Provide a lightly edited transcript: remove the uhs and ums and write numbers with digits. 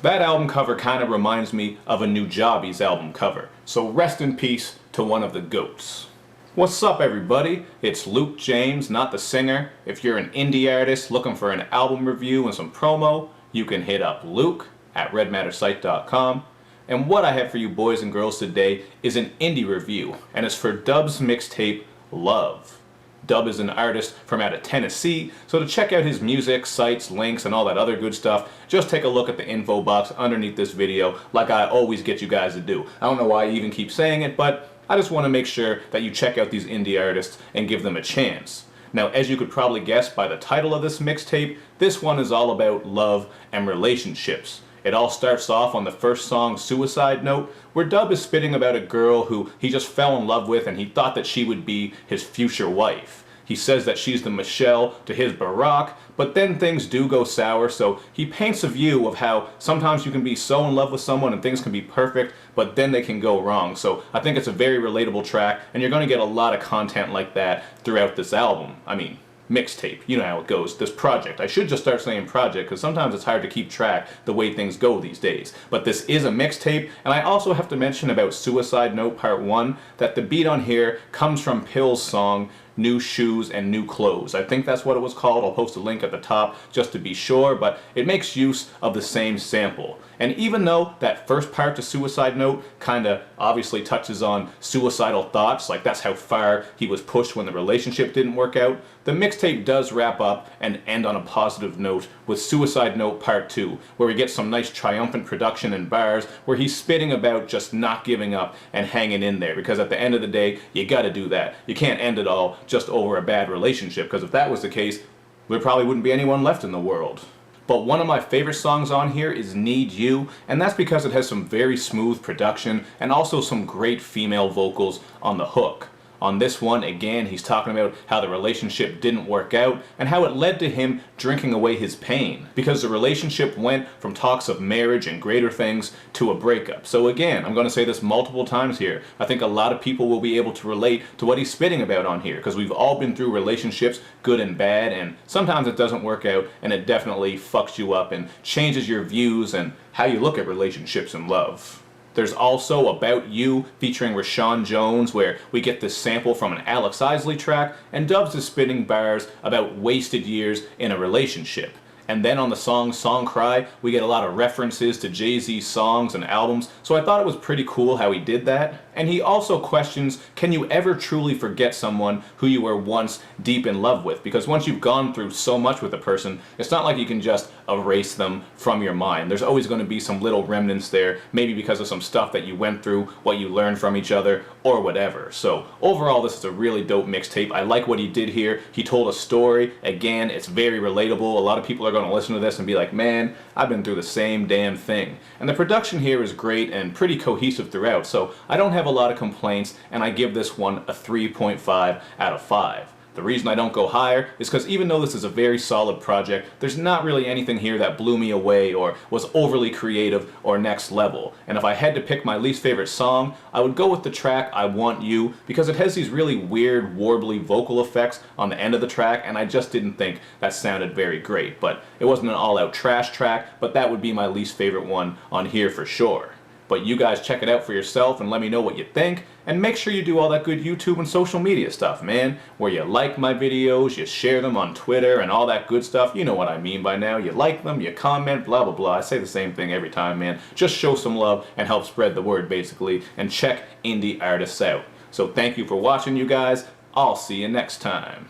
That album cover kind of reminds me of a New Jobby's album cover, so rest in peace to one of the GOATs. What's up everybody? It's Luke James, not the singer. If you're an indie artist looking for an album review and some promo, you can hit up Luke at redmattersite.com. And what I have for you boys and girls today is an indie review, and it's for Dub's mixtape, Love. Dub is an artist from out of Tennessee, so to check out his music, sites, links, and all that other good stuff, just take a look at the info box underneath this video like I always get you guys to do. I don't know why I even keep saying it, but I just want to make sure that you check out these indie artists and give them a chance. Now, as you could probably guess by the title of this mixtape, this one is all about love and relationships. It all starts off on the first song, Suicide Note, where Dub is spitting about a girl who he just fell in love with and he thought that she would be his future wife. He says that she's the Michelle to his Barack, but then things do go sour, so he paints a view of how sometimes you can be so in love with someone and things can be perfect, but then they can go wrong. So I think it's a very relatable track, and you're going to get a lot of content like that throughout this album. I mean, mixtape, you know how it goes, this project. I should just start saying project because sometimes it's hard to keep track the way things go these days. But this is a mixtape, and I also have to mention about Suicide Note Part 1 that the beat on here comes from Pill's song, New Shoes and New Clothes. I think that's what it was called. I'll post a link at the top just to be sure, but it makes use of the same sample. And even though that first part to Suicide Note kinda obviously touches on suicidal thoughts, like that's how far he was pushed when the relationship didn't work out, the mixtape does wrap up and end on a positive note with Suicide Note Part 2, where we get some nice triumphant production and bars where he's spitting about just not giving up and hanging in there, because at the end of the day, you gotta do that. You can't end it all just over a bad relationship, because if that was the case, there probably wouldn't be anyone left in the world. But one of my favorite songs on here is Need You, and that's because it has some very smooth production and also some great female vocals on the hook. On this one, again, he's talking about how the relationship didn't work out and how it led to him drinking away his pain, because the relationship went from talks of marriage and greater things to a breakup. So again, I'm going to say this multiple times here, I think a lot of people will be able to relate to what he's spitting about on here, because we've all been through relationships, good and bad, and sometimes it doesn't work out, and it definitely fucks you up and changes your views and how you look at relationships and love. There's also About You featuring Ryshon Jones, where we get this sample from an Alex Isley track, and Dubs is spitting bars about wasted years in a relationship. And then on the song Song Cry, we get a lot of references to Jay-Z's songs and albums, so I thought it was pretty cool how he did that. And he also questions, can you ever truly forget someone who you were once deep in love with? Because once you've gone through so much with a person, it's not like you can just erase them from your mind. There's always going to be some little remnants there, maybe because of some stuff that you went through, what you learned from each other, or whatever. So overall, this is a really dope mixtape. I like what he did here. He told a story. Again, it's very relatable. A lot of people are going to listen to this and be like, man, I've been through the same damn thing. And the production here is great and pretty cohesive throughout, so I don't have a lot of complaints, and I give this one a 3.5 out of 5. The reason I don't go higher is because even though this is a very solid project, there's not really anything here that blew me away or was overly creative or next level. And if I had to pick my least favorite song, I would go with the track I Want You, because it has these really weird, warbly vocal effects on the end of the track, and I just didn't think that sounded very great. But it wasn't an all-out trash track, but that would be my least favorite one on here for sure. But you guys check it out for yourself and let me know what you think, and make sure you do all that good YouTube and social media stuff, man, where you like my videos, you share them on Twitter and all that good stuff. You know what I mean by now. You like them, you comment, blah blah blah. I say the same thing every time, man. Just show some love and help spread the word, basically, and check indie artists out. So thank you for watching, you guys. I'll see you next time.